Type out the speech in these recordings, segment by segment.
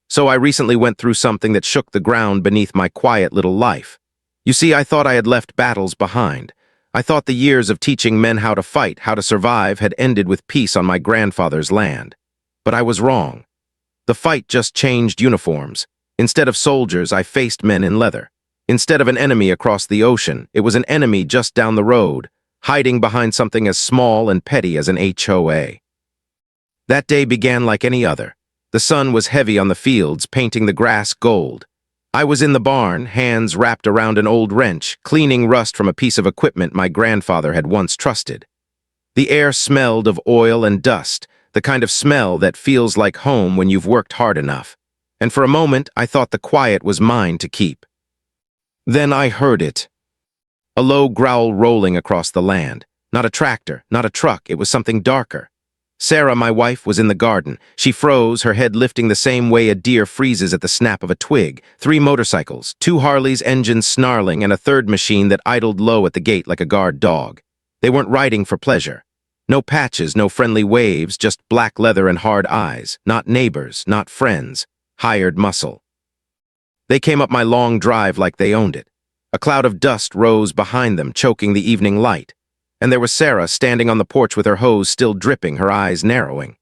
So I recently went through something that shook the ground beneath my quiet little life. You see, I thought I had left battles behind. I thought the years of teaching men how to fight, how to survive, had ended with peace on my grandfather's land. But I was wrong. The fight just changed uniforms. Instead of soldiers, I faced men in leather. Instead of an enemy across the ocean, it was an enemy just down the road, hiding behind something as small and petty as an HOA. That day began like any other. The sun was heavy on the fields, painting the grass gold. I was in the barn, hands wrapped around an old wrench, cleaning rust from a piece of equipment my grandfather had once trusted. The air smelled of oil and dust, the kind of smell that feels like home when you've worked hard enough. And for a moment, I thought the quiet was mine to keep. Then I heard it. A low growl rolling across the land. Not a tractor, not a truck, it was something darker. Sarah, my wife, was in the garden. She froze, her head lifting the same way a deer freezes at the snap of a twig. 3 motorcycles, 2 Harleys, engines snarling, and a third machine that idled low at the gate like a guard dog. They weren't riding for pleasure. No patches, no friendly waves, just black leather and hard eyes. Not neighbors, not friends. Hired muscle. They came up my long drive like they owned it. A cloud of dust rose behind them, choking the evening light. And there was Sarah standing on the porch with her hose still dripping, her eyes narrowing.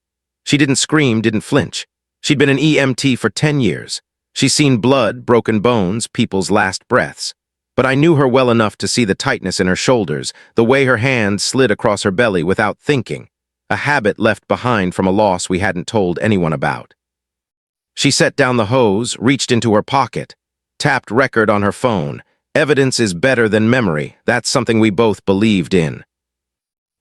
She didn't scream, didn't flinch. She'd been an EMT for 10 years. She'd seen blood, broken bones, people's last breaths. But I knew her well enough to see the tightness in her shoulders, the way her hands slid across her belly without thinking, a habit left behind from a loss we hadn't told anyone about. She set down the hose, reached into her pocket, tapped record on her phone. Evidence is better than memory. That's something we both believed in.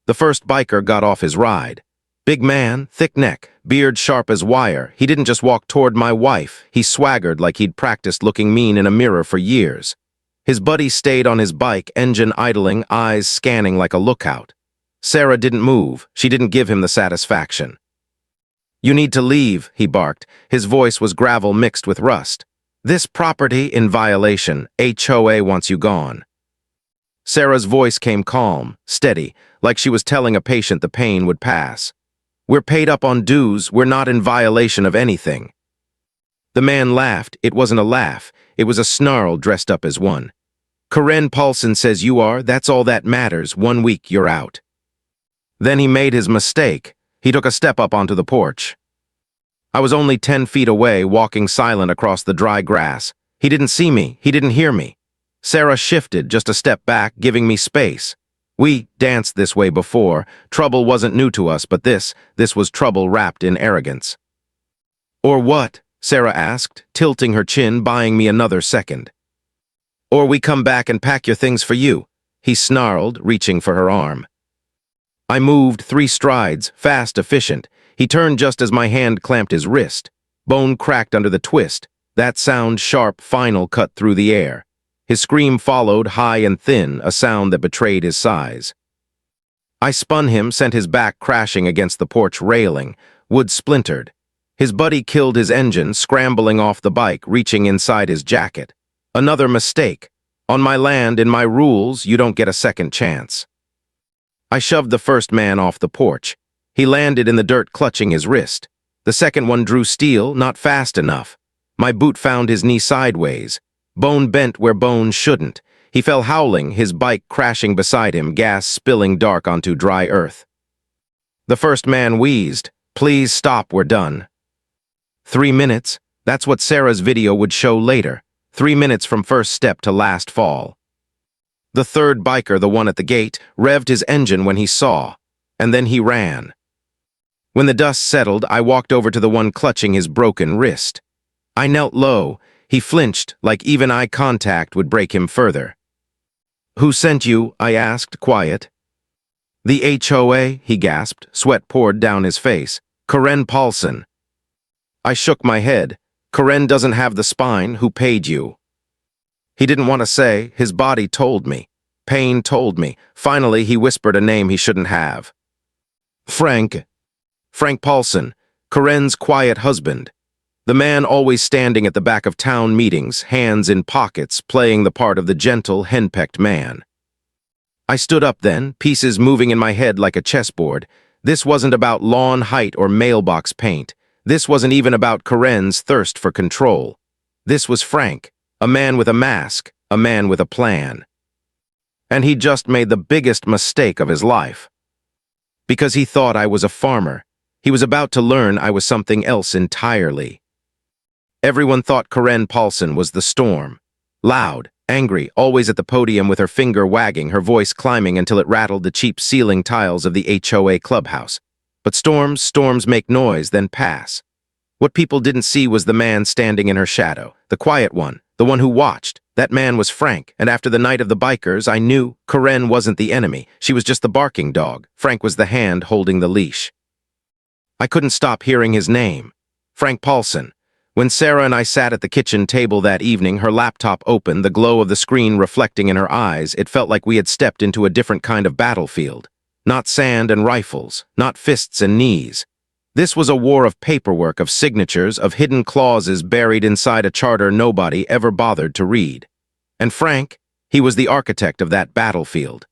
The first biker got off his ride. Big man, thick neck, beard sharp as wire. He didn't just walk toward my wife. He swaggered like he'd practiced looking mean in a mirror for years. His buddy stayed on his bike, engine idling, eyes scanning like a lookout. Sarah didn't move. She didn't give him the satisfaction. "You need to leave," he barked. His voice was gravel mixed with rust. "This property in violation. HOA wants you gone." Sarah's voice came calm, steady, like she was telling a patient the pain would pass. "We're paid up on dues. We're not in violation of anything." The man laughed. It wasn't a laugh. It was a snarl dressed up as one. "Karen Paulson says you are. That's all that matters. 1 week, you're out." Then he made his mistake. He took a step up onto the porch. I was only 10 feet away, walking silent across the dry grass. He didn't see me. He didn't hear me. Sarah shifted just a step back, giving me space. We danced this way before. Trouble wasn't new to us, but this was trouble wrapped in arrogance. "Or what?" Sarah asked, tilting her chin, buying me another second. "Or we come back and pack your things for you," he snarled, reaching for her arm. I moved 3 strides, fast, efficient. He turned just as my hand clamped his wrist. Bone cracked under the twist. That sound, sharp, final, cut through the air. His scream followed, high and thin, a sound that betrayed his size. I spun him, sent his back crashing against the porch railing. Wood splintered. His buddy killed his engine, scrambling off the bike, reaching inside his jacket. Another mistake. On my land, in my rules, you don't get a second chance. I shoved the first man off the porch. He landed in the dirt, clutching his wrist. The second one drew steel, not fast enough. My boot found his knee sideways. Bone bent where bone shouldn't. He fell howling, his bike crashing beside him, gas spilling dark onto dry earth. The first man wheezed. "Please stop, we're done." 3 minutes. That's what Sarah's video would show later. 3 minutes from first step to last fall. The third biker, the one at the gate, revved his engine when he saw, and then he ran. When the dust settled, I walked over to the one clutching his broken wrist. I knelt low. He flinched, like even eye contact would break him further. "Who sent you?" I asked, quiet. "The HOA," he gasped. Sweat poured down his face. "Karen Paulson." I shook my head. "Karen doesn't have the spine. Who paid you?" He didn't want to say. His body told me. Pain told me. Finally, he whispered a name he shouldn't have. Frank Paulson, Karen's quiet husband. The man always standing at the back of town meetings, hands in pockets, playing the part of the gentle, henpecked man. I stood up then, pieces moving in my head like a chessboard. This wasn't about lawn height or mailbox paint. This wasn't even about Karen's thirst for control. This was Frank, a man with a mask, a man with a plan. And he just made the biggest mistake of his life. Because he thought I was a farmer, he was about to learn I was something else entirely. Everyone thought Karen Paulson was the storm. Loud, angry, always at the podium with her finger wagging, her voice climbing until it rattled the cheap ceiling tiles of the HOA clubhouse. But storms make noise, then pass. What people didn't see was the man standing in her shadow, the quiet one, the one who watched. That man was Frank, and after the night of the bikers, I knew Karen wasn't the enemy. She was just the barking dog. Frank was the hand holding the leash. I couldn't stop hearing his name. Frank Paulson. When Sarah and I sat at the kitchen table that evening, her laptop open, the glow of the screen reflecting in her eyes, it felt like we had stepped into a different kind of battlefield. Not sand and rifles, not fists and knees. This was a war of paperwork, of signatures, of hidden clauses buried inside a charter nobody ever bothered to read. And Frank, he was the architect of that battlefield.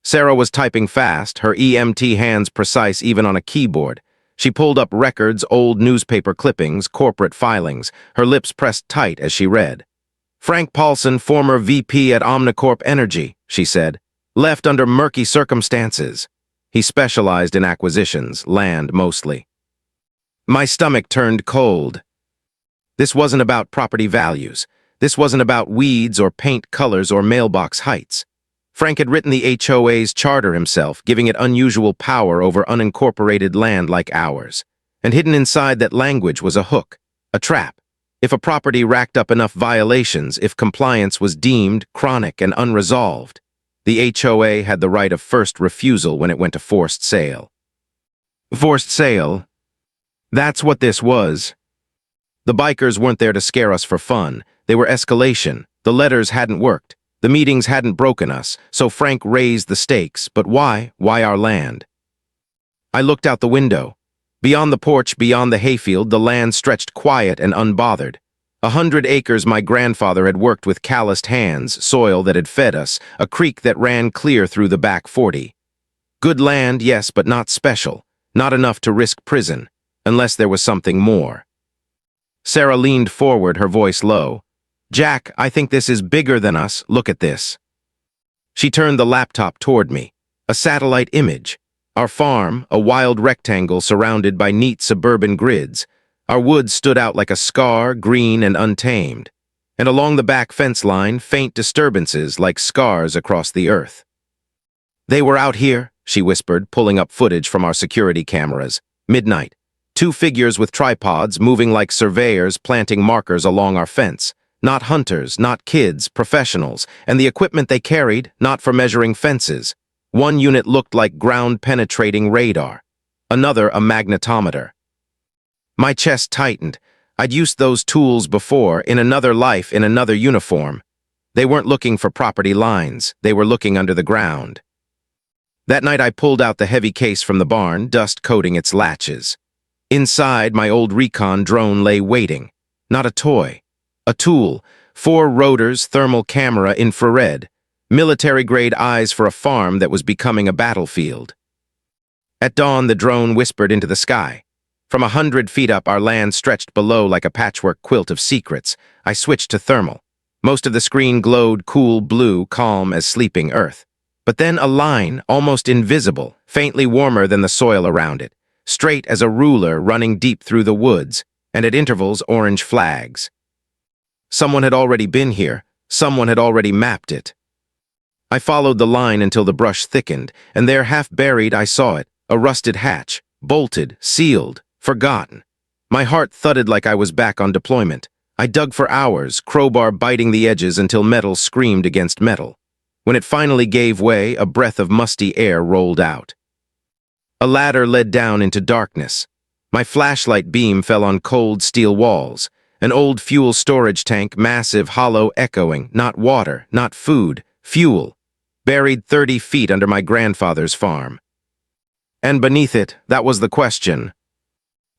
Sarah was typing fast, her EMT hands precise even on a keyboard. She pulled up records, old newspaper clippings, corporate filings, her lips pressed tight as she read. Frank Paulson, former VP at Omnicorp Energy, she said, left under murky circumstances. He specialized in acquisitions, land mostly. My stomach turned cold. This wasn't about property values. This wasn't about weeds or paint colors or mailbox heights. Frank had written the HOA's charter himself, giving it unusual power over unincorporated land like ours. And hidden inside that language was a hook, a trap. If a property racked up enough violations, if compliance was deemed chronic and unresolved, the HOA had the right of first refusal when it went to forced sale. Forced sale? That's what this was. The bikers weren't there to scare us for fun. They were escalation. The letters hadn't worked. The meetings hadn't broken us, so Frank raised the stakes. But why? Why our land? I looked out the window. Beyond the porch, beyond the hayfield, the land stretched quiet and unbothered. 100 acres my grandfather had worked with calloused hands, soil that had fed us, a creek that ran clear through the back 40. Good land, yes, but not special. Not enough to risk prison, unless there was something more. Sarah leaned forward, her voice low. Jack, I think this is bigger than us. Look at this. She turned the laptop toward me. A satellite image. Our farm, a wild rectangle surrounded by neat suburban grids. Our woods stood out like a scar, green and untamed. And along the back fence line, faint disturbances like scars across the earth. They were out here, she whispered, pulling up footage from our security cameras. Midnight. 2 figures with tripods moving like surveyors planting markers along our fence. Not hunters, not kids, professionals, and the equipment they carried, not for measuring fences. One unit looked like ground-penetrating radar. Another, a magnetometer. My chest tightened. I'd used those tools before, in another life, in another uniform. They weren't looking for property lines. They were looking under the ground. That night I pulled out the heavy case from the barn, dust coating its latches. Inside, my old recon drone lay waiting. Not a toy. A tool, 4 rotors, thermal camera, infrared, military-grade eyes for a farm that was becoming a battlefield. At dawn, the drone whispered into the sky. From 100 feet up, our land stretched below like a patchwork quilt of secrets. I switched to thermal. Most of the screen glowed cool blue, calm as sleeping earth. But then a line, almost invisible, faintly warmer than the soil around it, straight as a ruler running deep through the woods, and at intervals orange flags. Someone had already been here. Someone had already mapped it. I followed the line until the brush thickened, and there, half buried, I saw it, a rusted hatch, bolted, sealed, forgotten. My heart thudded like I was back on deployment. I dug for hours, crowbar biting the edges until metal screamed against metal. When it finally gave way, a breath of musty air rolled out. A ladder led down into darkness. My flashlight beam fell on cold steel walls. An old fuel storage tank, massive, hollow, echoing, not water, not food, fuel, buried 30 feet under my grandfather's farm. And beneath it, that was the question.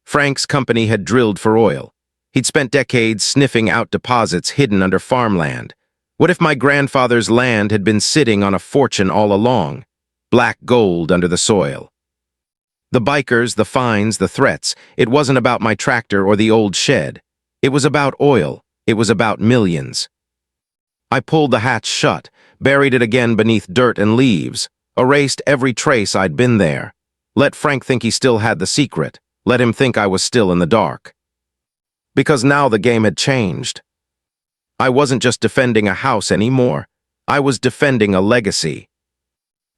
Frank's company had drilled for oil. He'd spent decades sniffing out deposits hidden under farmland. What if my grandfather's land had been sitting on a fortune all along? Black gold under the soil. The bikers, the fines, the threats. It wasn't about my tractor or the old shed. It was about oil. It was about millions. I pulled the hatch shut, buried it again beneath dirt and leaves, erased every trace I'd been there. Let Frank think he still had the secret. Let him think I was still in the dark. Because now the game had changed. I wasn't just defending a house anymore. I was defending a legacy.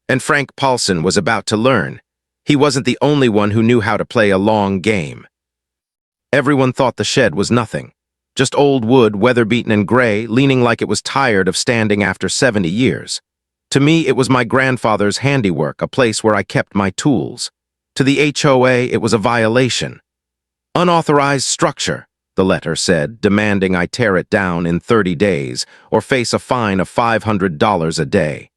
And Frank Paulson was about to learn. He wasn't the only one who knew how to play a long game. Everyone thought the shed was nothing. Just old wood, weather-beaten and gray, leaning like it was tired of standing after 70 years. To me, it was my grandfather's handiwork, a place where I kept my tools. To the HOA, it was a violation. Unauthorized structure, the letter said, demanding I tear it down in 30 days or face a fine of $500 a day.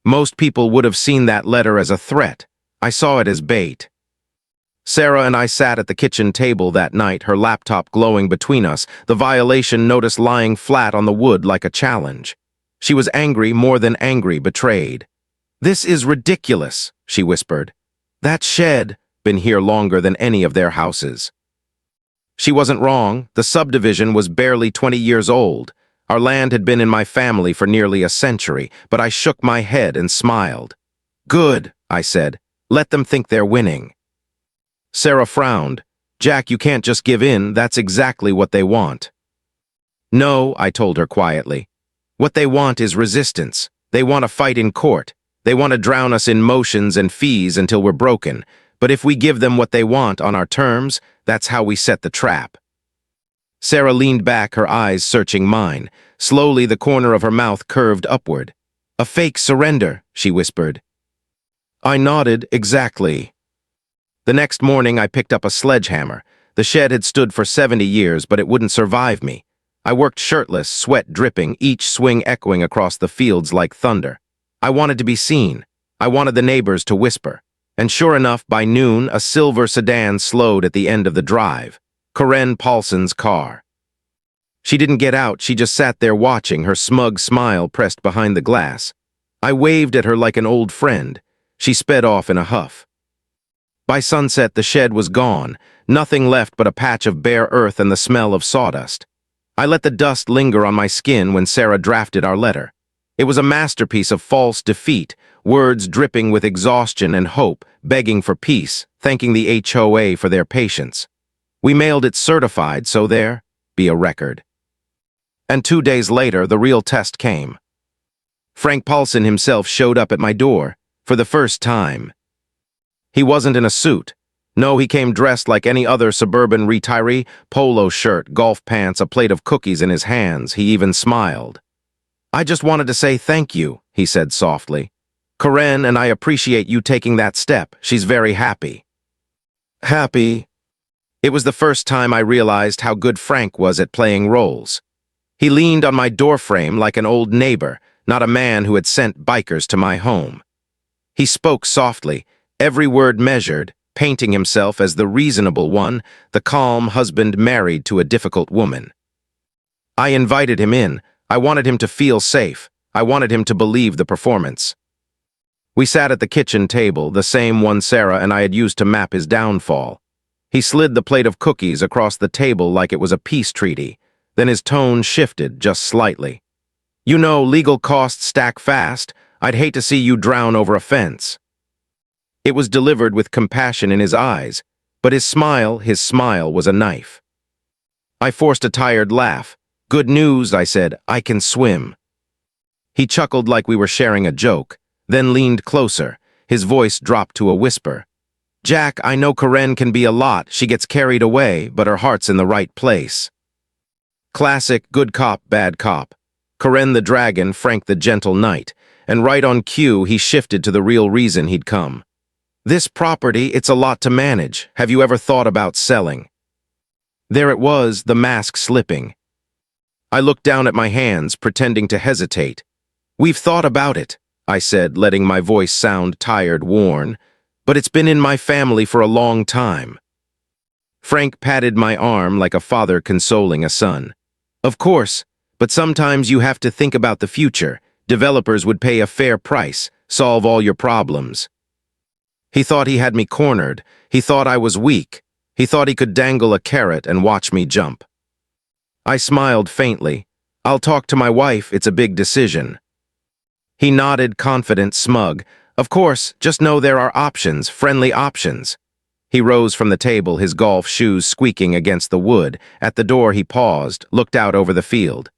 Most people would have seen that letter as a threat. I saw it as bait. Sarah and I sat at the kitchen table that night, her laptop glowing between us, the violation notice lying flat on the wood like a challenge. She was angry, more than angry, betrayed. "This is ridiculous," she whispered. "That shed been here longer than any of their houses." She wasn't wrong. The subdivision was barely 20 years old. Our land had been in my family for nearly a century, but I shook my head and smiled. "Good," I said. "Let them think they're winning." Sarah frowned. "Jack, you can't just give in. That's exactly what they want." "No," I told her quietly. "What they want is resistance. They want to fight in court. They want to drown us in motions and fees until we're broken. But if we give them what they want on our terms, that's how we set the trap." Sarah leaned back, her eyes searching mine. Slowly, the corner of her mouth curved upward. "A fake surrender," she whispered. I nodded. "Exactly." The next morning, I picked up a sledgehammer. The shed had stood for 70 years, but it wouldn't survive me. I worked shirtless, sweat dripping, each swing echoing across the fields like thunder. I wanted to be seen. I wanted the neighbors to whisper. And sure enough, by noon, a silver sedan slowed at the end of the drive. Karen Paulson's car. She didn't get out, she just sat there watching, her smug smile pressed behind the glass. I waved at her like an old friend. She sped off in a huff. By sunset, the shed was gone, nothing left but a patch of bare earth and the smell of sawdust. I let the dust linger on my skin when Sarah drafted our letter. It was a masterpiece of false defeat, words dripping with exhaustion and hope, begging for peace, thanking the HOA for their patience. We mailed it certified, so there be a record. And 2 days later, the real test came. Frank Paulson himself showed up at my door, for the first time. He wasn't in a suit. No, he came dressed like any other suburban retiree, polo shirt, golf pants, a plate of cookies in his hands. He even smiled. "I just wanted to say thank you," he said softly. "Karen and I appreciate you taking that step. She's very happy." Happy? It was the first time I realized how good Frank was at playing roles. He leaned on my doorframe like an old neighbor, not a man who had sent bikers to my home. He spoke softly, every word measured, painting himself as the reasonable one, the calm husband married to a difficult woman. I invited him in. I wanted him to feel safe. I wanted him to believe the performance. We sat at the kitchen table, the same one Sarah and I had used to map his downfall. He slid the plate of cookies across the table like it was a peace treaty. Then his tone shifted just slightly. "You know, legal costs stack fast. I'd hate to see you drown over a fence." It was delivered with compassion in his eyes, but his smile was a knife. I forced a tired laugh. "Good news," I said. "I can swim." He chuckled like we were sharing a joke, then leaned closer. His voice dropped to a whisper. "Jack, I know Karen can be a lot. She gets carried away, but her heart's in the right place." Classic good cop, bad cop. Karen the dragon, Frank the gentle knight. And right on cue, he shifted to the real reason he'd come. "This property, it's a lot to manage. Have you ever thought about selling?" There it was, the mask slipping. I looked down at my hands, pretending to hesitate. "We've thought about it," I said, letting my voice sound tired, worn. "But it's been in my family for a long time." Frank patted my arm like a father consoling a son. "Of course, but sometimes you have to think about the future. Developers would pay a fair price, solve all your problems." He thought he had me cornered. He thought I was weak. He thought he could dangle a carrot and watch me jump. I smiled faintly. I'll talk to my wife, it's a big decision. He nodded, confident, smug. Of course, just know there are options, friendly options. He rose from the table, his golf shoes squeaking against the wood. At the door he paused, looked out over the field.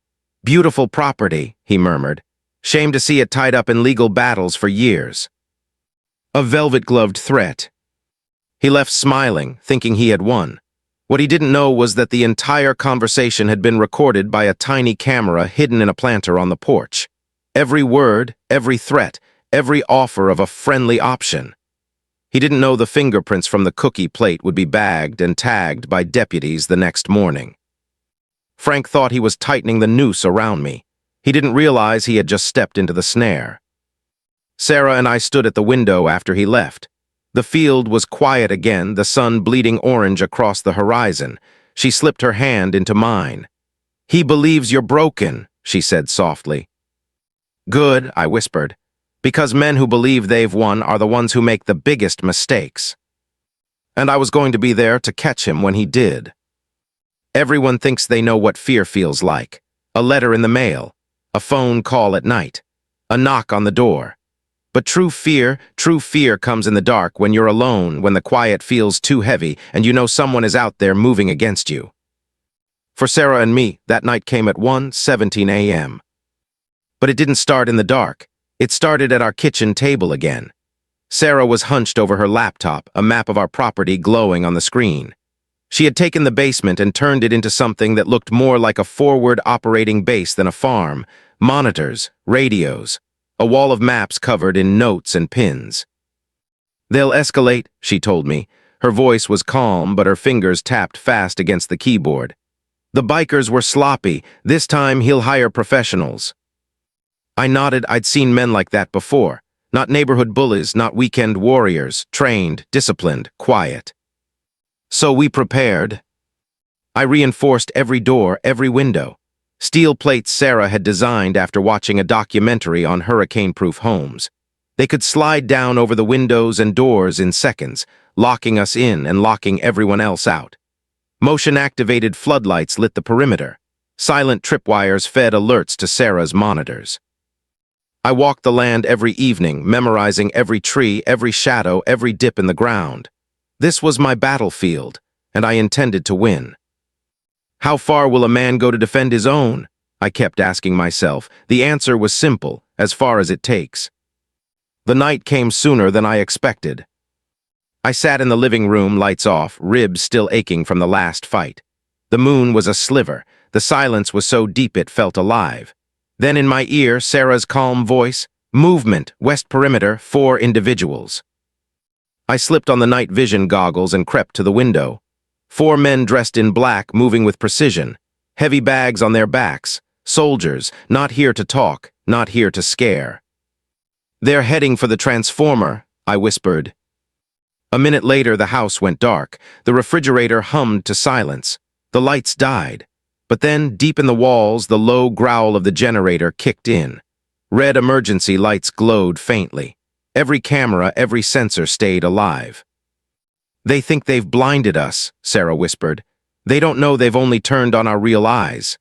Beautiful property, he murmured. Shame to see it tied up in legal battles for years. A velvet-gloved threat. He left smiling, thinking he had won. What he didn't know was that the entire conversation had been recorded by a tiny camera hidden in a planter on the porch. Every word, every threat, every offer of a friendly option. He didn't know the fingerprints from the cookie plate would be bagged and tagged by deputies the next morning. Frank thought he was tightening the noose around me. He didn't realize he had just stepped into the snare. Sarah and I stood at the window after he left. The field was quiet again, the sun bleeding orange across the horizon. She slipped her hand into mine. "He believes you're broken," she said softly. "Good," I whispered, "because men who believe they've won are the ones who make the biggest mistakes." And I was going to be there to catch him when he did. Everyone thinks they know what fear feels like. A letter in the mail, a phone call at night, a knock on the door. But true fear comes in the dark, when you're alone, when the quiet feels too heavy, and you know someone is out there moving against you. For Sarah and me, that night came at 1:17 a.m. But it didn't start in the dark. It started at our kitchen table again. Sarah was hunched over her laptop, a map of our property glowing on the screen. She had taken the basement and turned it into something that looked more like a forward operating base than a farm. Monitors, radios, a wall of maps covered in notes and pins. "They'll escalate," she told me. Her voice was calm, but her fingers tapped fast against the keyboard. "The bikers were sloppy. This time he'll hire professionals." I nodded. I'd seen men like that before. Not neighborhood bullies, not weekend warriors, trained, disciplined, quiet. So we prepared. I reinforced every door, every window. Steel plates Sarah had designed after watching a documentary on hurricane-proof homes. They could slide down over the windows and doors in seconds, locking us in and locking everyone else out. Motion-activated floodlights lit the perimeter. Silent tripwires fed alerts to Sarah's monitors. I walked the land every evening, memorizing every tree, every shadow, every dip in the ground. This was my battlefield, and I intended to win. How far will a man go to defend his own? I kept asking myself. The answer was simple: as far as it takes. The night came sooner than I expected. I sat in the living room, lights off, ribs still aching from the last fight. The moon was a sliver. The silence was so deep it felt alive. Then in my ear, Sarah's calm voice: "Movement, west perimeter, 4 individuals." I slipped on the night vision goggles and crept to the window. 4 men dressed in black, moving with precision. Heavy bags on their backs. Soldiers, not here to talk, not here to scare. "They're heading for the transformer," I whispered. A minute later, the house went dark. The refrigerator hummed to silence. The lights died. But then, deep in the walls, the low growl of the generator kicked in. Red emergency lights glowed faintly. Every camera, every sensor stayed alive. "They think they've blinded us," Sarah whispered. "They don't know they've only turned on our real eyes."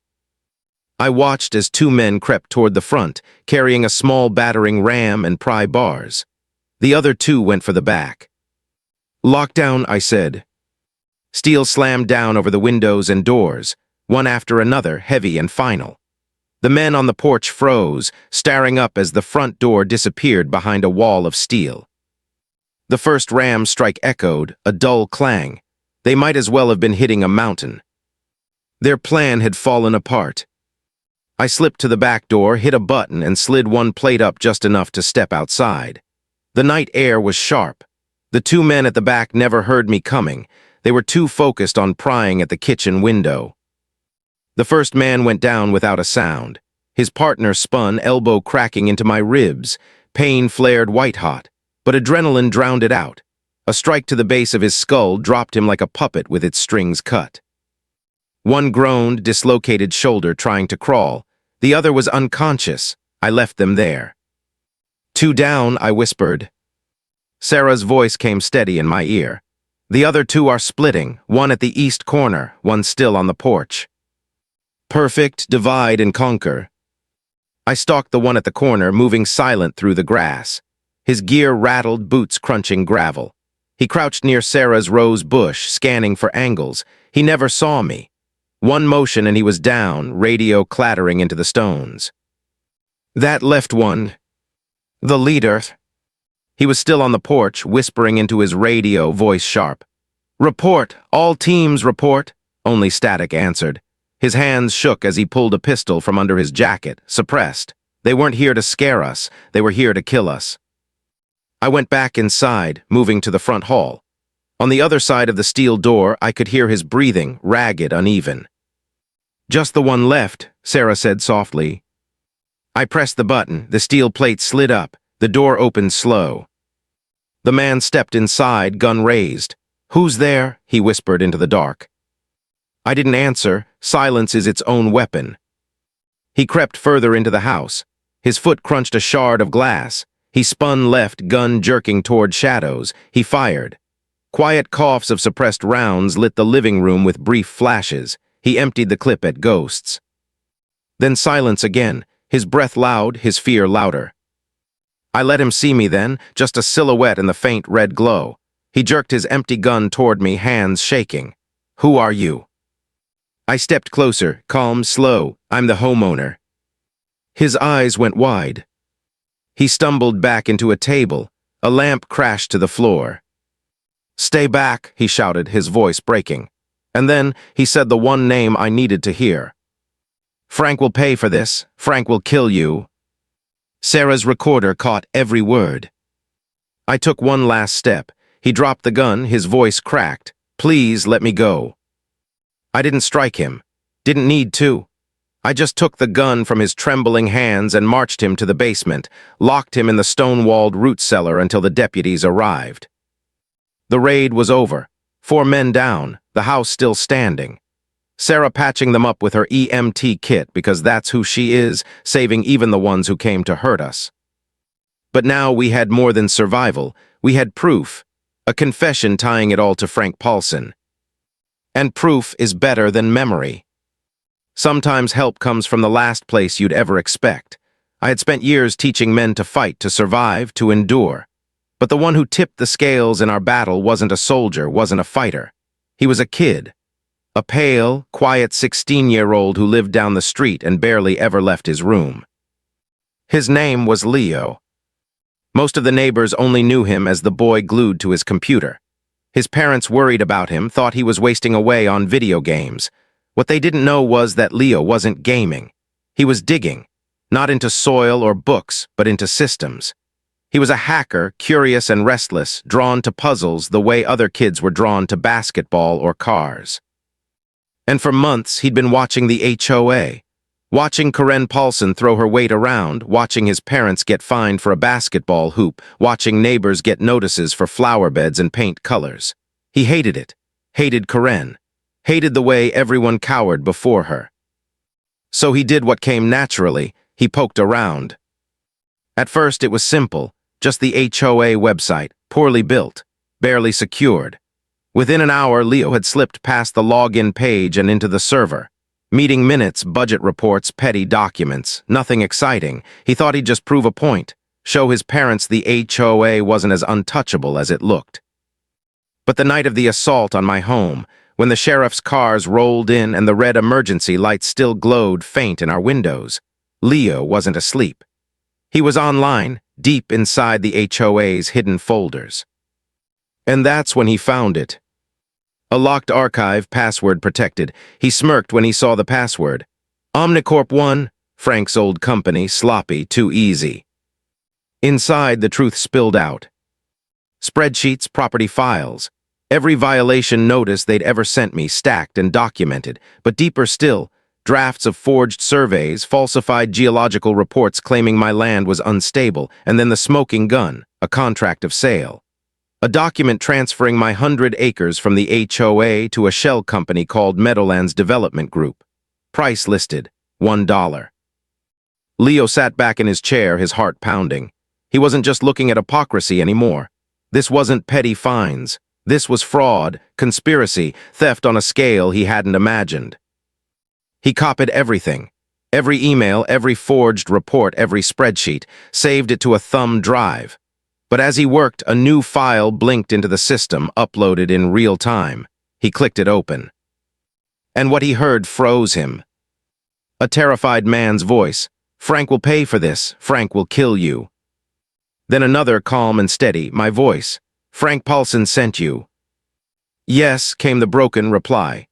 I watched as 2 men crept toward the front, carrying a small battering ram and pry bars. The other 2 went for the back. "Lockdown," I said. Steel slammed down over the windows and doors, one after another, heavy and final. The men on the porch froze, staring up as the front door disappeared behind a wall of steel. The first ram strike echoed, a dull clang. They might as well have been hitting a mountain. Their plan had fallen apart. I slipped to the back door, hit a button, and slid one plate up just enough to step outside. The night air was sharp. The 2 men at the back never heard me coming. They were too focused on prying at the kitchen window. The first man went down without a sound. His partner spun, elbow cracking into my ribs. Pain flared white-hot, but adrenaline drowned it out. A strike to the base of his skull dropped him like a puppet with its strings cut. One groaned, dislocated shoulder, trying to crawl. The other was unconscious. I left them there. 2 down, I whispered. Sarah's voice came steady in my ear. The other two are splitting, one at the east corner, one still on the porch. Perfect, divide and conquer. I stalked the one at the corner, moving silent through the grass. His gear rattled, boots crunching gravel. He crouched near Sarah's rose bush, scanning for angles. He never saw me. One motion and he was down, radio clattering into the stones. That left one. The leader. He was still on the porch, whispering into his radio, voice sharp. Report, all teams report. Only static answered. His hands shook as he pulled a pistol from under his jacket, suppressed. They weren't here to scare us, they were here to kill us. I went back inside, moving to the front hall. On the other side of the steel door, I could hear his breathing, ragged, uneven. Just the one left, Sarah said softly. I pressed the button, the steel plate slid up, the door opened slow. The man stepped inside, gun raised. Who's there? He whispered into the dark. I didn't answer. Silence is its own weapon. He crept further into the house. His foot crunched a shard of glass. He spun left, gun jerking toward shadows. He fired. Quiet coughs of suppressed rounds lit the living room with brief flashes. He emptied the clip at ghosts. Then silence again, his breath loud, his fear louder. I let him see me then, just a silhouette in the faint red glow. He jerked his empty gun toward me, hands shaking. Who are you? I stepped closer, calm, slow. I'm the homeowner. His eyes went wide. He stumbled back into a table. A lamp crashed to the floor. Stay back, he shouted, his voice breaking. And then he said the one name I needed to hear. Frank will pay for this. Frank will kill you. Sarah's recorder caught every word. I took one last step. He dropped the gun, his voice cracked. Please let me go. I didn't strike him. Didn't need to. I just took the gun from his trembling hands and marched him to the basement, locked him in the stone-walled root cellar until the deputies arrived. The raid was over. 4 men down, the house still standing. Sarah patching them up with her EMT kit because that's who she is, saving even the ones who came to hurt us. But now we had more than survival. We had proof, a confession tying it all to Frank Paulson. And proof is better than memory. Sometimes help comes from the last place you'd ever expect. I had spent years teaching men to fight, to survive, to endure. But the one who tipped the scales in our battle wasn't a soldier, wasn't a fighter. He was a kid. A pale, quiet 16-year-old who lived down the street and barely ever left his room. His name was Leo. Most of the neighbors only knew him as the boy glued to his computer. His parents worried about him, thought he was wasting away on video games. What they didn't know was that Leo wasn't gaming. He was digging, not into soil or books, but into systems. He was a hacker, curious and restless, drawn to puzzles the way other kids were drawn to basketball or cars. And for months, he'd been watching the HOA, watching Karen Paulson throw her weight around, watching his parents get fined for a basketball hoop, watching neighbors get notices for flower beds and paint colors. He hated it, hated Karen, hated the way everyone cowered before her. So he did what came naturally, he poked around. At first it was simple, just the HOA website, poorly built, barely secured. Within an hour, Leo had slipped past the login page and into the server. Meeting minutes, budget reports, petty documents, nothing exciting. He thought he'd just prove a point, show his parents the HOA wasn't as untouchable as it looked. But the night of the assault on my home, when the sheriff's cars rolled in and the red emergency lights still glowed faint in our windows, Leo wasn't asleep. He was online, deep inside the HOA's hidden folders. And that's when he found it. A locked archive, password protected. He smirked when he saw the password. Omnicorp 1, Frank's old company, sloppy, too easy. Inside, the truth spilled out. Spreadsheets, property files. Every violation notice they'd ever sent me, stacked and documented. But deeper still, drafts of forged surveys, falsified geological reports claiming my land was unstable, and then the smoking gun, a contract of sale. A document transferring my 100 acres from the HOA to a shell company called Meadowlands Development Group. Price listed, $1. Leo sat back in his chair, his heart pounding. He wasn't just looking at hypocrisy anymore. This wasn't petty fines. This was fraud, conspiracy, theft on a scale he hadn't imagined. He copied everything. Every email, every forged report, every spreadsheet, saved it to a thumb drive. But as he worked, a new file blinked into the system, uploaded in real time. He clicked it open. And what he heard froze him. A terrified man's voice. "Frank will pay for this. Frank will kill you." Then another, calm and steady, my voice. "Frank Paulson sent you." "Yes," came the broken reply.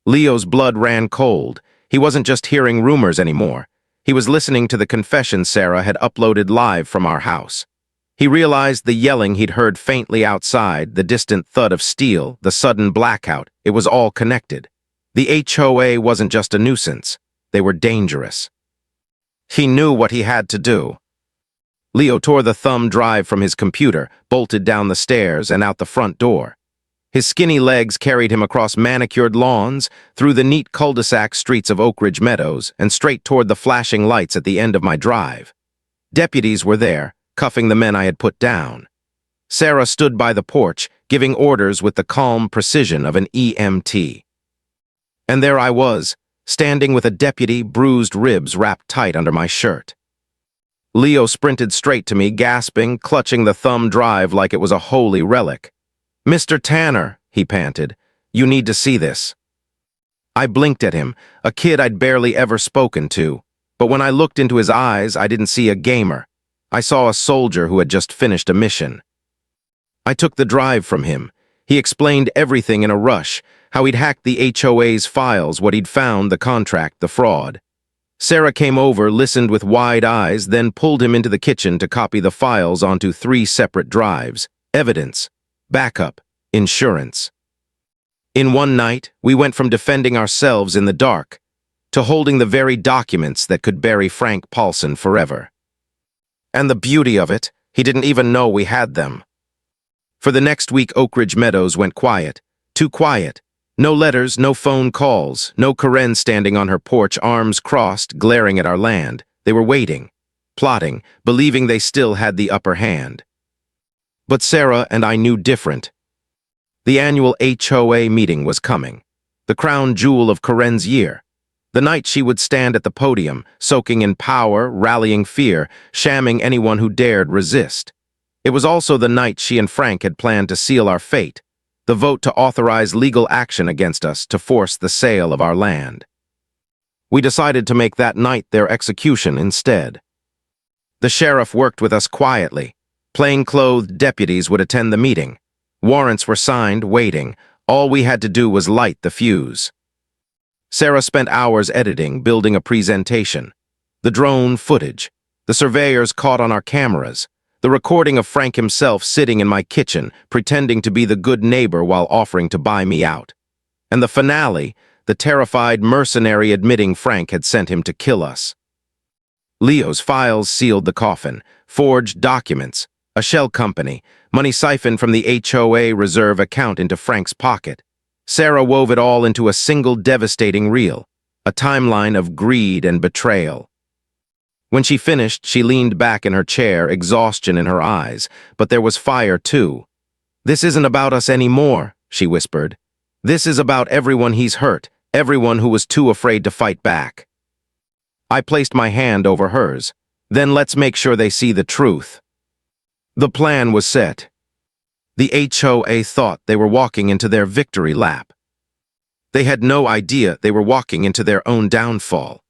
Leo's blood ran cold. He wasn't just hearing rumors anymore. He was listening to the confession Sarah had uploaded live from our house. He realized the yelling he'd heard faintly outside, the distant thud of steel, the sudden blackout. It was all connected. The HOA wasn't just a nuisance. They were dangerous. He knew what he had to do. Leo tore the thumb drive from his computer, bolted down the stairs and out the front door. His skinny legs carried him across manicured lawns, through the neat cul-de-sac streets of Oak Ridge Meadows, and straight toward the flashing lights at the end of my drive. Deputies were there, cuffing the men I had put down. Sarah stood by the porch, giving orders with the calm precision of an EMT. And there I was, standing with a deputy, bruised ribs wrapped tight under my shirt. Leo sprinted straight to me, gasping, clutching the thumb drive like it was a holy relic. "Mr. Tanner," he panted, "you need to see this." I blinked at him, a kid I'd barely ever spoken to, but when I looked into his eyes, I didn't see a gamer. I saw a soldier who had just finished a mission. I took the drive from him. He explained everything in a rush, how he'd hacked the HOA's files, what he'd found, the contract, the fraud. Sarah came over, listened with wide eyes, then pulled him into the kitchen to copy the files onto 3 separate drives. Evidence, backup, insurance. In one night, we went from defending ourselves in the dark to holding the very documents that could bury Frank Paulson forever. And the beauty of it, he didn't even know we had them. For the next week, Oak Ridge Meadows went quiet. Too quiet. No letters, no phone calls, no Karen standing on her porch, arms crossed, glaring at our land. They were waiting, plotting, believing they still had the upper hand. But Sarah and I knew different. The annual HOA meeting was coming, the crown jewel of Karen's year. The night she would stand at the podium, soaking in power, rallying fear, shamming anyone who dared resist. It was also the night she and Frank had planned to seal our fate, the vote to authorize legal action against us to force the sale of our land. We decided to make that night their execution instead. The sheriff worked with us quietly. Plain-clothed deputies would attend the meeting. Warrants were signed, waiting. All we had to do was light the fuse. Sarah spent hours editing, building a presentation. The drone footage, the surveyors caught on our cameras, the recording of Frank himself sitting in my kitchen, pretending to be the good neighbor while offering to buy me out. And the finale, the terrified mercenary admitting Frank had sent him to kill us. Leo's files sealed the coffin, forged documents, a shell company, money siphoned from the HOA reserve account into Frank's pocket. Sarah wove it all into a single devastating reel, a timeline of greed and betrayal. When she finished, she leaned back in her chair, exhaustion in her eyes, but there was fire too. "This isn't about us anymore," she whispered. "This is about everyone he's hurt, everyone who was too afraid to fight back." I placed my hand over hers. "Then let's make sure they see the truth." The plan was set. The HOA thought they were walking into their victory lap. They had no idea they were walking into their own downfall.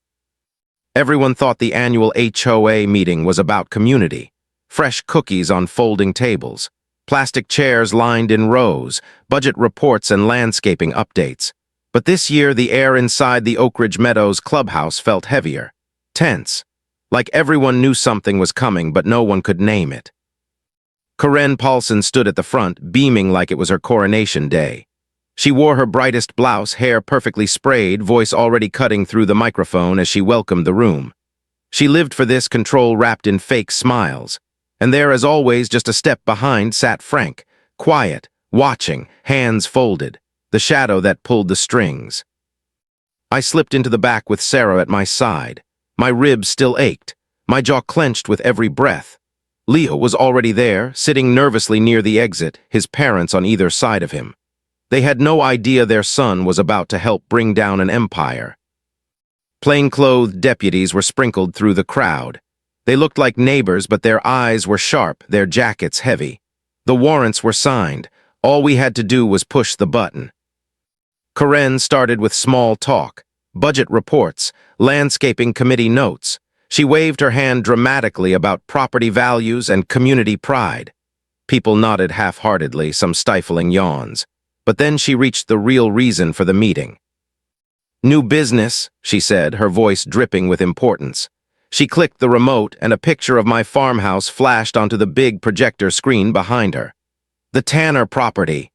Everyone thought the annual HOA meeting was about community. Fresh cookies on folding tables, plastic chairs lined in rows, budget reports and landscaping updates. But this year, the air inside the Oak Ridge Meadows clubhouse felt heavier, tense, like everyone knew something was coming, but no one could name it. Karen Paulson stood at the front, beaming like it was her coronation day. She wore her brightest blouse, hair perfectly sprayed, voice already cutting through the microphone as she welcomed the room. She lived for this, control wrapped in fake smiles. And there, as always, just a step behind, sat Frank, quiet, watching, hands folded, the shadow that pulled the strings. I slipped into the back with Sarah at my side. My ribs still ached, my jaw clenched with every breath. Leo was already there, sitting nervously near the exit, his parents on either side of him. They had no idea their son was about to help bring down an empire. Plainclothed deputies were sprinkled through the crowd. They looked like neighbors, but their eyes were sharp, their jackets heavy. The warrants were signed. All we had to do was push the button. Karen started with small talk, budget reports, landscaping committee notes. She waved her hand dramatically about property values and community pride. People nodded half-heartedly, some stifling yawns. But then she reached the real reason for the meeting. "New business," she said, her voice dripping with importance. She clicked the remote and a picture of my farmhouse flashed onto the big projector screen behind her. "The Tanner property."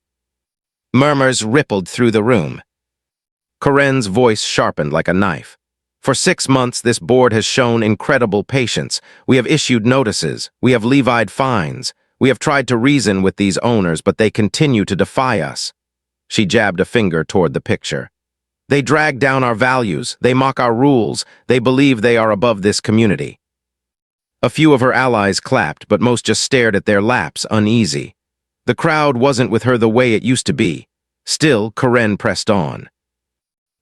Murmurs rippled through the room. Karen's voice sharpened like a knife. "For 6 months, this board has shown incredible patience. We have issued notices. We have levied fines. We have tried to reason with these owners, but they continue to defy us." She jabbed a finger toward the picture. "They drag down our values. They mock our rules. They believe they are above this community." A few of her allies clapped, but most just stared at their laps, uneasy. The crowd wasn't with her the way it used to be. Still, Karen pressed on.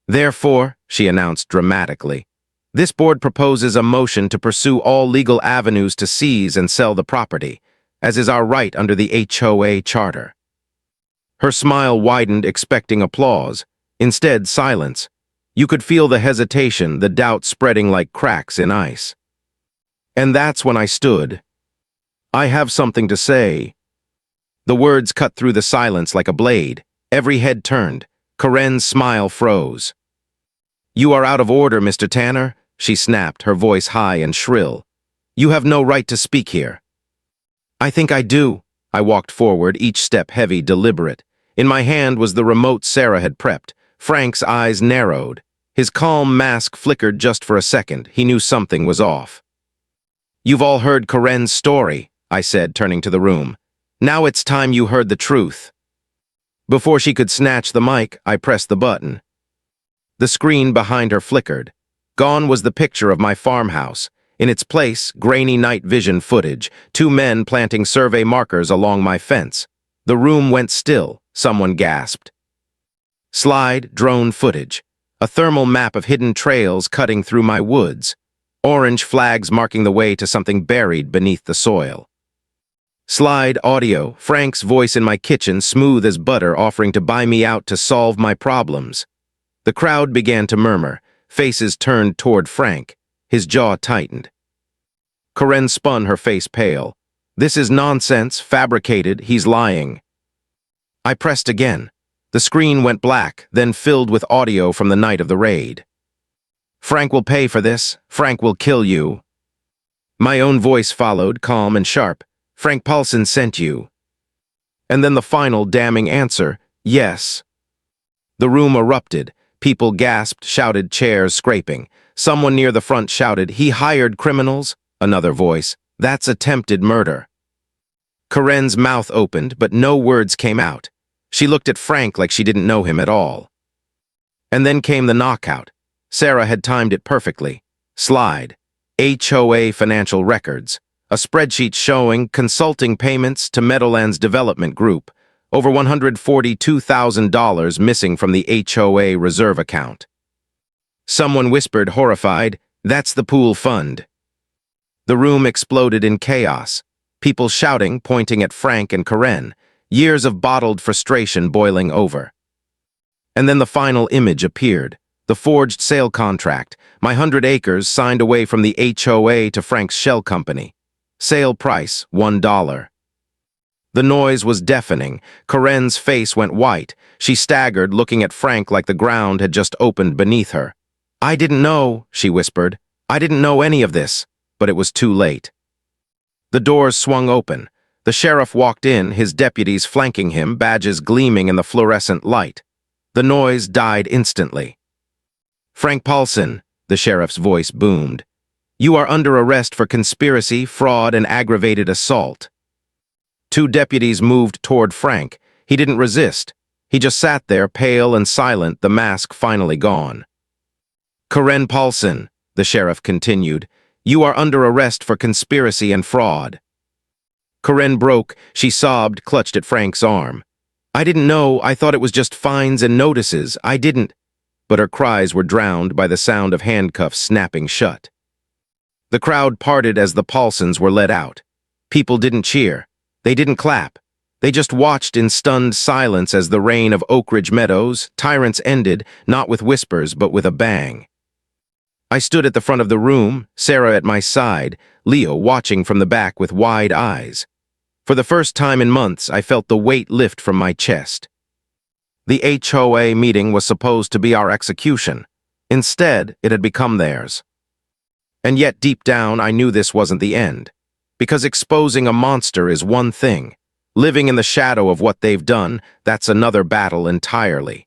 "Therefore," she announced dramatically, "this board proposes a motion to pursue all legal avenues to seize and sell the property, as is our right under the HOA charter." Her smile widened, expecting applause. Instead, silence. You could feel the hesitation, the doubt spreading like cracks in ice. And that's when I stood. "I have something to say." The words cut through the silence like a blade. Every head turned. Karen's smile froze. "You are out of order, Mr. Tanner," she snapped, her voice high and shrill. "You have no right to speak here." "I think I do." I walked forward, each step heavy, deliberate. In my hand was the remote Sarah had prepped. Frank's eyes narrowed. His calm mask flickered just for a second. He knew something was off. "You've all heard Karen's story," I said, turning to the room. "Now it's time you heard the truth." Before she could snatch the mic, I pressed the button. The screen behind her flickered. Gone was the picture of my farmhouse. In its place, grainy night vision footage, 2 men planting survey markers along my fence. The room went still. Someone gasped. Slide, drone footage. A thermal map of hidden trails cutting through my woods. Orange flags marking the way to something buried beneath the soil. Slide, audio. Frank's voice in my kitchen, smooth as butter, offering to buy me out to solve my problems. The crowd began to murmur. Faces turned toward Frank. His jaw tightened. Karen spun, her face pale. "This is nonsense, fabricated, he's lying." I pressed again. The screen went black, then filled with audio from the night of the raid. "Frank will pay for this. Frank will kill you." My own voice followed, calm and sharp. "Frank Paulson sent you." And then the final damning answer, "Yes." The room erupted. People gasped, shouted, chairs scraping. Someone near the front shouted, "He hired criminals." Another voice, "That's attempted murder." Karen's mouth opened, but no words came out. She looked at Frank like she didn't know him at all. And then came the knockout. Sarah had timed it perfectly. Slide. HOA financial records. A spreadsheet showing consulting payments to Meadowlands Development Group. Over $142,000 missing from the HOA reserve account. Someone whispered, horrified, "That's the pool fund." The room exploded in chaos. People shouting, pointing at Frank and Karen. Years of bottled frustration boiling over. And then the final image appeared. The forged sale contract, my 100 acres signed away from the HOA to Frank's shell company. Sale price, $1. The noise was deafening. Karen's face went white. She staggered, looking at Frank like the ground had just opened beneath her. "I didn't know," she whispered. "I didn't know any of this." But it was too late. The doors swung open. The sheriff walked in, his deputies flanking him, badges gleaming in the fluorescent light. The noise died instantly. "Frank Paulson," the sheriff's voice boomed. "You are under arrest for conspiracy, fraud, and aggravated assault." 2 deputies moved toward Frank. He didn't resist. He just sat there, pale and silent, the mask finally gone. "Karen Paulson," the sheriff continued, "you are under arrest for conspiracy and fraud." Karen broke. She sobbed, clutched at Frank's arm. I didn't know. I thought it was just fines and notices. I didn't. But her cries were drowned by the sound of handcuffs snapping shut. The crowd parted as the Paulsons were let out. People didn't cheer. They didn't clap. They just watched in stunned silence as the reign of Oak Ridge Meadows, tyrants ended, not with whispers but with a bang. I stood at the front of the room, Sarah at my side, Leo watching from the back with wide eyes. For the first time in months, I felt the weight lift from my chest. The HOA meeting was supposed to be our execution. Instead, it had become theirs. And yet deep down, I knew this wasn't the end. Because exposing a monster is one thing. Living in the shadow of what they've done, that's another battle entirely.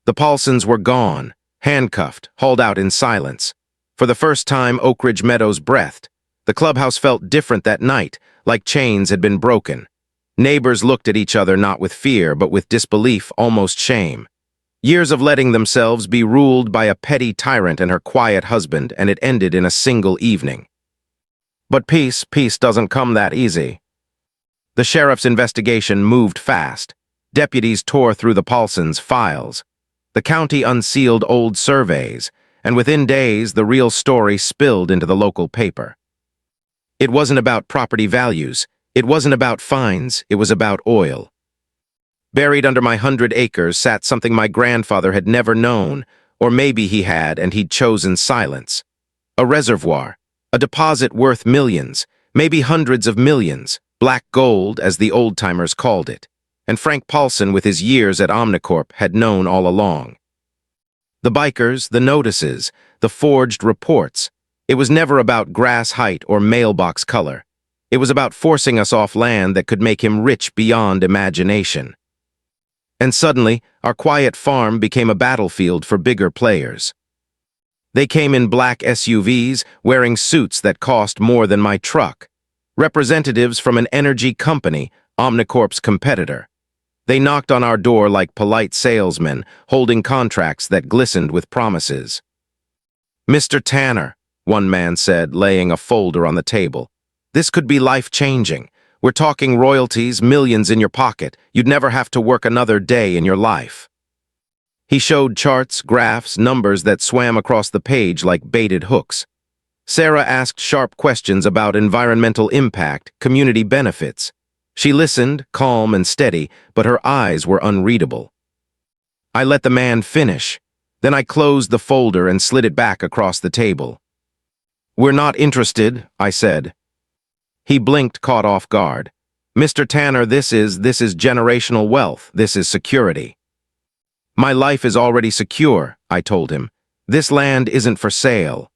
The Paulsons were gone, handcuffed, hauled out in silence. For the first time, Oak Ridge Meadows breathed. The clubhouse felt different that night, like chains had been broken. Neighbors looked at each other not with fear, but with disbelief, almost shame. Years of letting themselves be ruled by a petty tyrant and her quiet husband, and it ended in a single evening. But peace doesn't come that easy. The sheriff's investigation moved fast. Deputies tore through the Paulsons' files. The county unsealed old surveys, and within days the real story spilled into the local paper. It wasn't about property values. It wasn't about fines. It was about oil. Buried under my 100 acres sat something my grandfather had never known, or maybe he had and he'd chosen silence. A reservoir, a deposit worth millions, maybe hundreds of millions, black gold as the old-timers called it. And Frank Paulson, with his years at Omnicorp, had known all along. The bikers, the notices, the forged reports. It was never about grass height or mailbox color. It was about forcing us off land that could make him rich beyond imagination. And suddenly, our quiet farm became a battlefield for bigger players. They came in black SUVs, wearing suits that cost more than my truck. Representatives from an energy company, Omnicorp's competitor. They knocked on our door like polite salesmen, holding contracts that glistened with promises. "Mr. Tanner," one man said, laying a folder on the table. "This could be life-changing. We're talking royalties, millions in your pocket. You'd never have to work another day in your life." He showed charts, graphs, numbers that swam across the page like baited hooks. Sarah asked sharp questions about environmental impact, community benefits. She listened, calm and steady, but her eyes were unreadable. I let the man finish. Then I closed the folder and slid it back across the table. "We're not interested," I said. He blinked, caught off guard. "Mr. Tanner, this is generational wealth. This is security." "My life is already secure," I told him. "This land isn't for sale."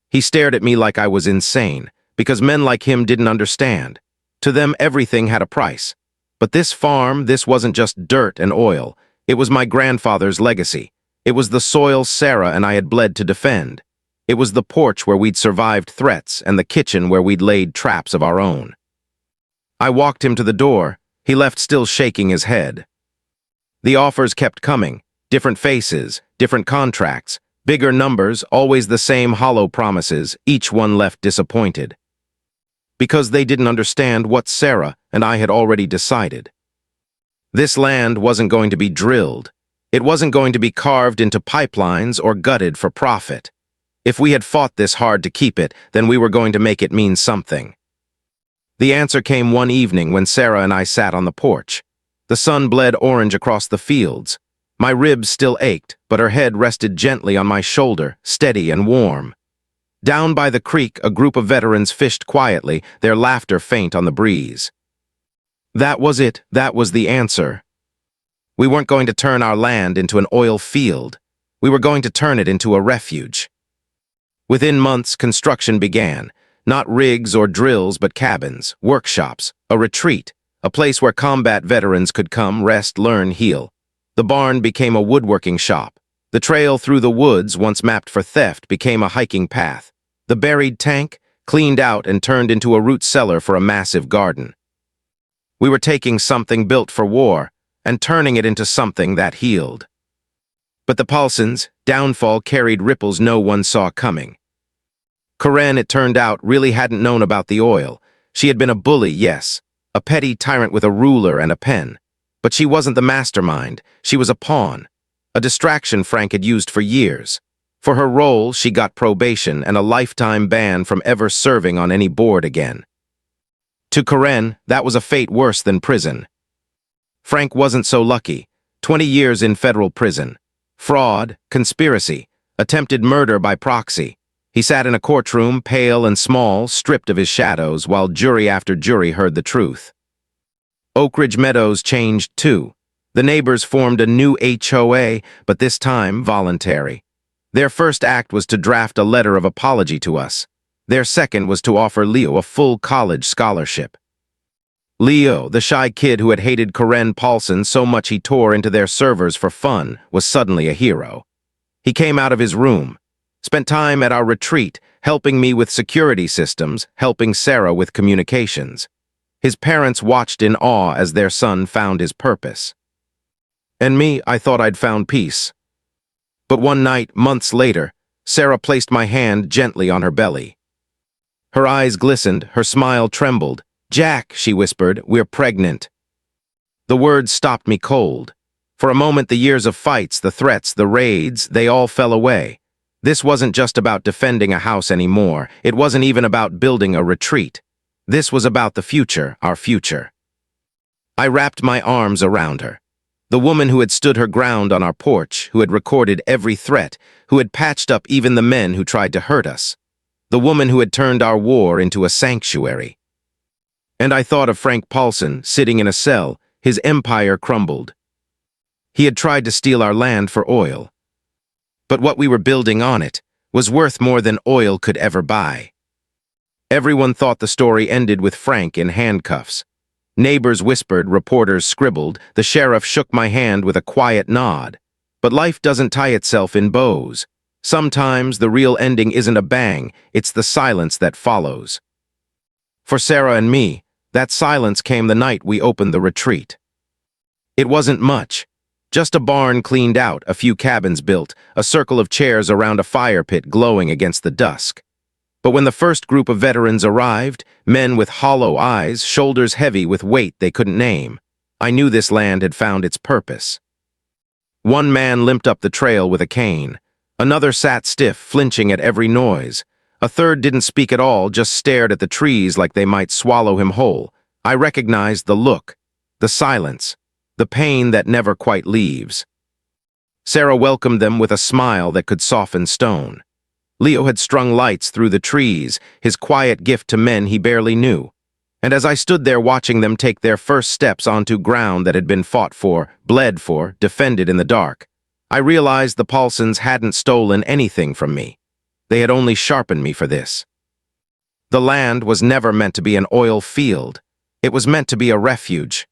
He stared at me like I was insane, because men like him didn't understand. To them, everything had a price. But this farm, this wasn't just dirt and oil. It was my grandfather's legacy. It was the soil Sarah and I had bled to defend. It was the porch where we'd survived threats and the kitchen where we'd laid traps of our own. I walked him to the door. He left still shaking his head. The offers kept coming. Different faces, different contracts, bigger numbers, always the same hollow promises. Each one left disappointed. Because they didn't understand what Sarah and I had already decided. This land wasn't going to be drilled. It wasn't going to be carved into pipelines or gutted for profit. If we had fought this hard to keep it, then we were going to make it mean something. The answer came one evening when Sarah and I sat on the porch. The sun bled orange across the fields. My ribs still ached, but her head rested gently on my shoulder, steady and warm. Down by the creek, a group of veterans fished quietly, their laughter faint on the breeze. That was it. That was the answer. We weren't going to turn our land into an oil field. We were going to turn it into a refuge. Within months, construction began. Not rigs or drills, but cabins, workshops, a retreat, a place where combat veterans could come, rest, learn, heal. The barn became a woodworking shop. The trail through the woods, once mapped for theft, became a hiking path. The buried tank, cleaned out and turned into a root cellar for a massive garden. We were taking something built for war and turning it into something that healed. But the Paulsons' downfall carried ripples no one saw coming. Karen, it turned out, really hadn't known about the oil. She had been a bully, yes, a petty tyrant with a ruler and a pen. But she wasn't the mastermind. She was a pawn, a distraction Frank had used for years. For her role, she got probation and a lifetime ban from ever serving on any board again. To Karen, that was a fate worse than prison. Frank wasn't so lucky. 20 years in federal prison. Fraud, conspiracy, attempted murder by proxy. He sat in a courtroom, pale and small, stripped of his shadows, while jury after jury heard the truth. Oak Ridge Meadows changed too. The neighbors formed a new HOA, but this time voluntary. Their first act was to draft a letter of apology to us. Their second was to offer Leo a full college scholarship. Leo, the shy kid who had hated Karen Paulson so much he tore into their servers for fun, was suddenly a hero. He came out of his room, spent time at our retreat, helping me with security systems, helping Sarah with communications. His parents watched in awe as their son found his purpose. And me, I thought I'd found peace. But one night, months later, Sarah placed my hand gently on her belly. Her eyes glistened, her smile trembled. "Jack," she whispered, "we're pregnant." The words stopped me cold. For a moment, the years of fights, the threats, the raids, they all fell away. This wasn't just about defending a house anymore. It wasn't even about building a retreat. This was about the future, our future. I wrapped my arms around her. The woman who had stood her ground on our porch, who had recorded every threat, who had patched up even the men who tried to hurt us. The woman who had turned our war into a sanctuary. And I thought of Frank Paulson, sitting in a cell, his empire crumbled. He had tried to steal our land for oil. But what we were building on it was worth more than oil could ever buy. Everyone thought the story ended with Frank in handcuffs. Neighbors whispered, reporters scribbled, the sheriff shook my hand with a quiet nod. But life doesn't tie itself in bows. Sometimes the real ending isn't a bang, it's the silence that follows. For Sarah and me, that silence came the night we opened the retreat. It wasn't much. Just a barn cleaned out, a few cabins built, a circle of chairs around a fire pit glowing against the dusk. But when the first group of veterans arrived, men with hollow eyes, shoulders heavy with weight they couldn't name, I knew this land had found its purpose. One man limped up the trail with a cane. Another sat stiff, flinching at every noise. A third didn't speak at all, just stared at the trees like they might swallow him whole. I recognized the look, the silence, the pain that never quite leaves. Sarah welcomed them with a smile that could soften stone. Leo had strung lights through the trees, his quiet gift to men he barely knew. And as I stood there watching them take their first steps onto ground that had been fought for, bled for, defended in the dark, I realized the Paulsons hadn't stolen anything from me. They had only sharpened me for this. The land was never meant to be an oil field. It was meant to be a refuge.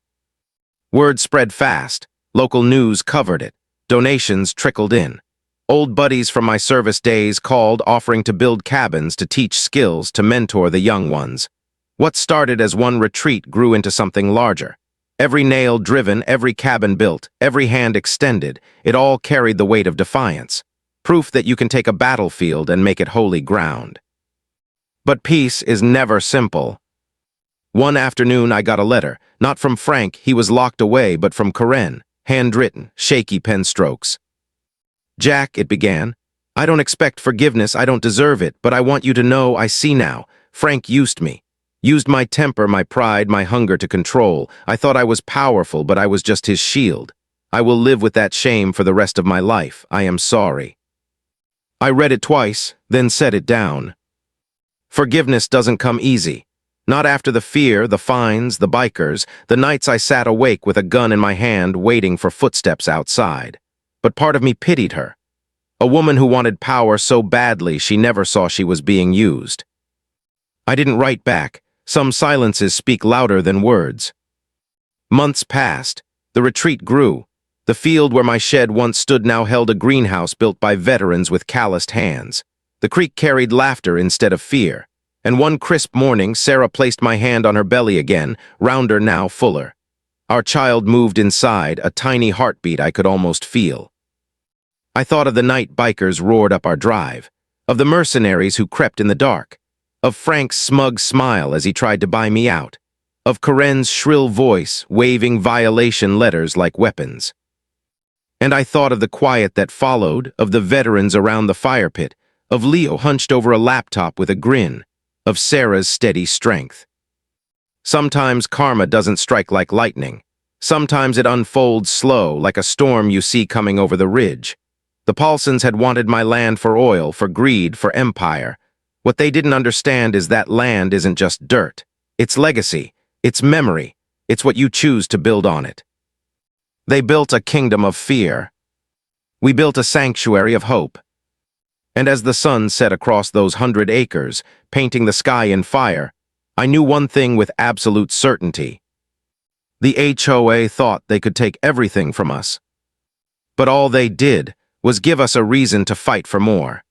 Word spread fast. Local news covered it. Donations trickled in. Old buddies from my service days called, offering to build cabins, to teach skills, to mentor the young ones. What started as one retreat grew into something larger. Every nail driven, every cabin built, every hand extended, it all carried the weight of defiance. Proof that you can take a battlefield and make it holy ground. But peace is never simple. One afternoon I got a letter, not from Frank, he was locked away, but from Karen, handwritten, shaky pen strokes. "Jack," it began, "I don't expect forgiveness, I don't deserve it, but I want you to know I see now. Frank used me. Used my temper, my pride, my hunger to control. I thought I was powerful, but I was just his shield. I will live with that shame for the rest of my life. I am sorry." I read it twice, then set it down. Forgiveness doesn't come easy. Not after the fear, the fines, the bikers, the nights I sat awake with a gun in my hand waiting for footsteps outside. But part of me pitied her. A woman who wanted power so badly she never saw she was being used. I didn't write back. Some silences speak louder than words. Months passed. The retreat grew. The field where my shed once stood now held a greenhouse built by veterans with calloused hands. The creek carried laughter instead of fear. And one crisp morning, Sarah placed my hand on her belly again, rounder now, fuller. Our child moved inside, a tiny heartbeat I could almost feel. I thought of the night bikers roared up our drive, of the mercenaries who crept in the dark, of Frank's smug smile as he tried to buy me out, of Karen's shrill voice waving violation letters like weapons. And I thought of the quiet that followed, of the veterans around the fire pit, of Leo hunched over a laptop with a grin, of Sarah's steady strength. Sometimes karma doesn't strike like lightning. Sometimes it unfolds slow, like a storm you see coming over the ridge. The Paulsons had wanted my land for oil, for greed, for empire. What they didn't understand is that land isn't just dirt. It's legacy. It's memory. It's what you choose to build on it. They built a kingdom of fear. We built a sanctuary of hope. And as the sun set across those 100 acres, painting the sky in fire, I knew one thing with absolute certainty. The HOA thought they could take everything from us. But all they did was give us a reason to fight for more.